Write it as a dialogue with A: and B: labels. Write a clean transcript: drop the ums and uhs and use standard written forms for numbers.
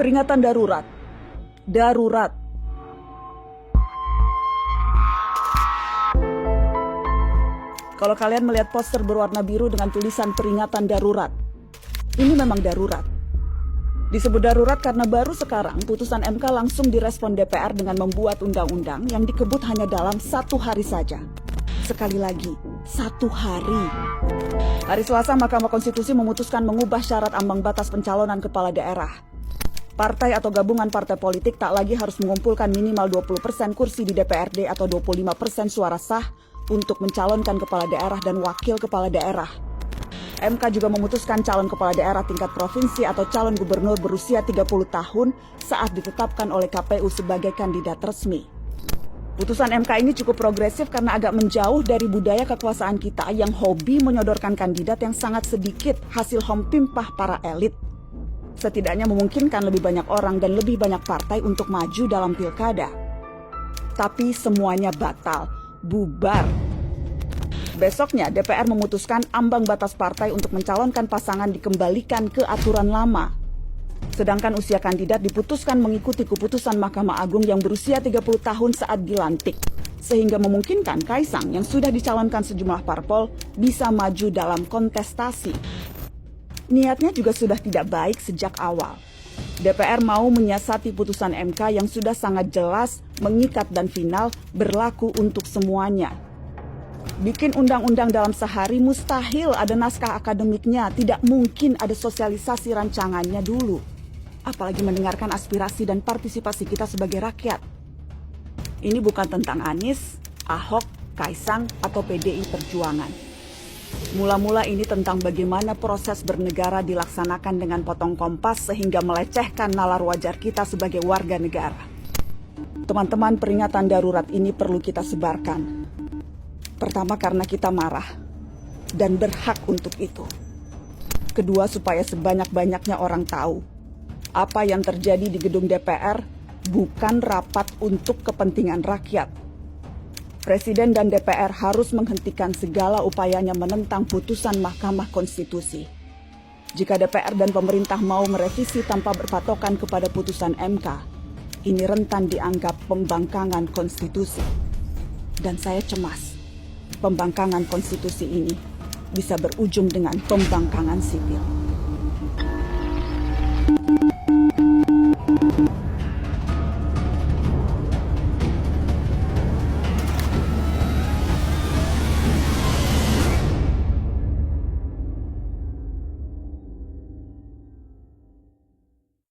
A: Peringatan darurat. Darurat. Kalau kalian melihat poster berwarna biru dengan tulisan peringatan darurat, ini memang darurat. Disebut darurat karena baru sekarang putusan MK langsung direspon DPR dengan membuat undang-undang yang dikebut hanya dalam 1 hari saja. Sekali lagi, 1 hari. Hari Selasa, Mahkamah Konstitusi memutuskan mengubah syarat ambang batas pencalonan kepala daerah. Partai atau gabungan partai politik tak lagi harus mengumpulkan minimal 20% kursi di DPRD atau 25% suara sah untuk mencalonkan kepala daerah dan wakil kepala daerah. MK juga memutuskan calon kepala daerah tingkat provinsi atau calon gubernur berusia 30 tahun saat ditetapkan oleh KPU sebagai kandidat resmi. Putusan MK ini cukup progresif karena agak menjauh dari budaya kekuasaan kita yang hobi menyodorkan kandidat yang sangat sedikit hasil hompimpah para elit. Setidaknya memungkinkan lebih banyak orang dan lebih banyak partai untuk maju dalam pilkada. Tapi semuanya batal, bubar. Besoknya DPR memutuskan ambang batas partai untuk mencalonkan pasangan dikembalikan ke aturan lama. Sedangkan usia kandidat diputuskan mengikuti keputusan Mahkamah Agung yang berusia 30 tahun saat dilantik. Sehingga memungkinkan Kaisang yang sudah dicalonkan sejumlah parpol bisa maju dalam kontestasi. Niatnya juga sudah tidak baik sejak awal. DPR mau menyiasati putusan MK yang sudah sangat jelas, mengikat dan final berlaku untuk semuanya. Bikin undang-undang dalam sehari mustahil ada naskah akademiknya, tidak mungkin ada sosialisasi rancangannya dulu. Apalagi mendengarkan aspirasi dan partisipasi kita sebagai rakyat. Ini bukan tentang Anies, Ahok, Kaisang, atau PDI Perjuangan. Mula-mula ini tentang bagaimana proses bernegara dilaksanakan dengan potong kompas sehingga melecehkan nalar wajar kita sebagai warga negara. Teman-teman, peringatan darurat ini perlu kita sebarkan. Pertama, karena kita marah dan berhak untuk itu. Kedua, supaya sebanyak-banyaknya orang tahu apa yang terjadi di gedung DPR bukan rapat untuk kepentingan rakyat. Presiden dan DPR harus menghentikan segala upayanya menentang putusan Mahkamah Konstitusi. Jika DPR dan pemerintah mau merevisi tanpa berpatokan kepada putusan MK, ini rentan dianggap pembangkangan konstitusi. Dan saya cemas, pembangkangan konstitusi ini bisa berujung dengan pembangkangan sipil.